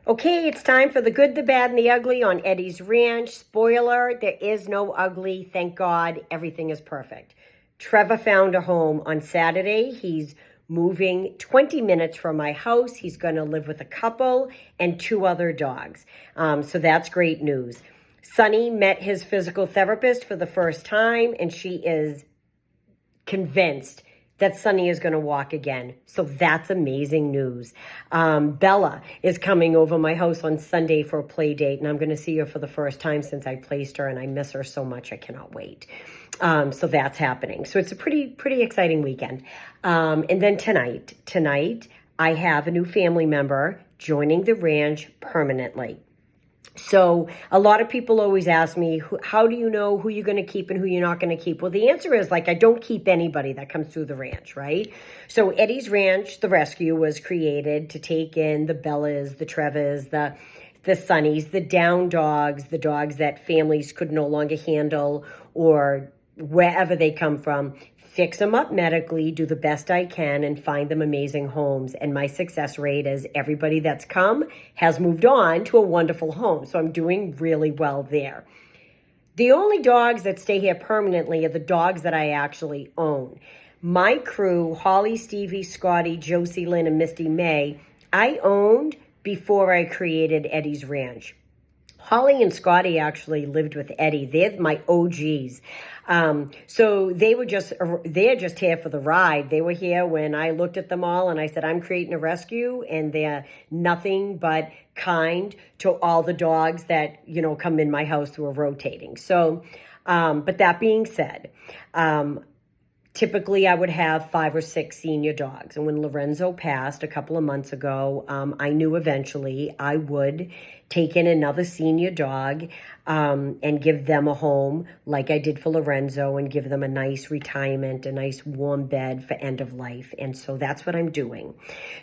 Okay, it's time for the good, the bad, and the ugly on Eddie's Ranch. Spoiler, there is no ugly. Thank God, everything is perfect. Trevor found a home on Saturday. He's moving 20 minutes from my house. He's going to live with a couple and two other dogs. So that's great news. Sunny met his physical therapist for the first time, and she is convinced that Sunny is going to walk again. So that's amazing news. Bella is coming over my house on Sunday for a play date, and I'm going to see her for the first time since I placed her, and I miss her so much. I cannot wait. So that's happening. So it's a pretty exciting weekend. And then tonight, I have a new family member joining the ranch permanently. So a lot of people always ask me, how do you know who you're going to keep and who you're not going to keep? Well, the answer is I don't keep anybody that comes through the ranch, right? So Eddie's Ranch, the rescue, was created to take in the Bellas, the Trevors, the Sunnies, the down dogs, the dogs that families could no longer handle or wherever they come from, fix them up medically, do the best I can, and find them amazing homes. And my success rate is everybody that's come has moved on to a wonderful home. So I'm doing really well there. The only dogs that stay here permanently are the dogs that I actually own. My crew, Holly, Stevie, Scotty, Josie, Lynn, and Misty May, I owned before I created Eddie's Ranch. Holly and Scotty actually lived with Eddie. They're my OGs. So they're just here for the ride. They were here when I looked at them all and I said, I'm creating a rescue, and they're nothing but kind to all the dogs that, come in my house who are rotating. So, but that being said, typically, I would have 5 or 6 senior dogs. And when Lorenzo passed a couple of months ago, I knew eventually I would take in another senior dog and give them a home like I did for Lorenzo, and give them a nice retirement, a nice warm bed for end of life. And so that's what I'm doing.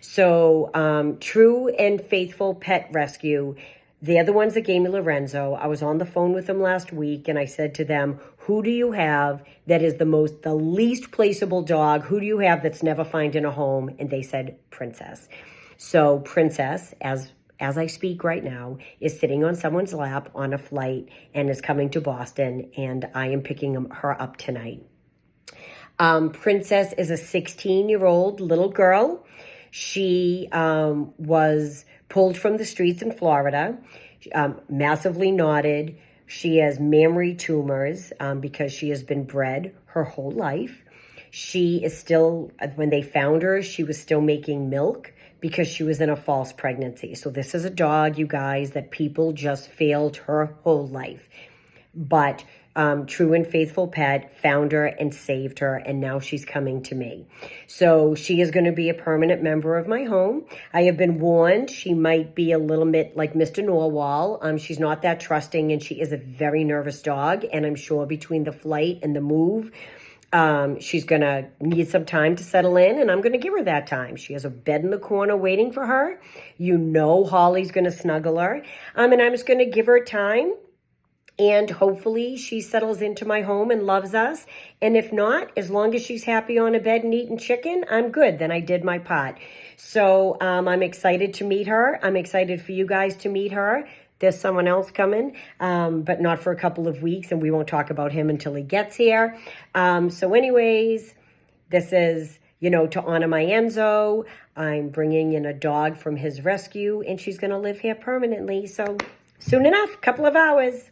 So True and Faithful Pet Rescue, they're the ones that gave me Lorenzo. I was on the phone with them last week, and I said to them, who do you have that is the least placeable dog? Who do you have that's never finding a home? And they said, Princess. So Princess, as I speak right now, is sitting on someone's lap on a flight and is coming to Boston, and I am picking her up tonight. Princess is a 16-year-old little girl. She was pulled from the streets in Florida, massively knotted. She has mammary tumors because she has been bred her whole life. She is still, when they found her, she was still making milk because she was in a false pregnancy. So this is a dog, you guys, that people just failed her whole life. But True and Faithful Pet found her and saved her, and now she's coming to me. So she is going to be a permanent member of my home. I have been warned she might be a little bit like Mr. Norwal. She's not that trusting, and she is a very nervous dog, and I'm sure between the flight and the move, she's going to need some time to settle in, and I'm going to give her that time. She has a bed in the corner waiting for her. Holly's going to snuggle her. And I'm just going to give her time. And hopefully she settles into my home and loves us. And if not, as long as she's happy on a bed and eating chicken, I'm good. Then I did my part. So I'm excited to meet her. I'm excited for you guys to meet her. There's someone else coming, but not for a couple of weeks. And we won't talk about him until he gets here. So anyways, this is, to honor my Enzo. I'm bringing in a dog from his rescue, and she's going to live here permanently. So soon enough, couple of hours.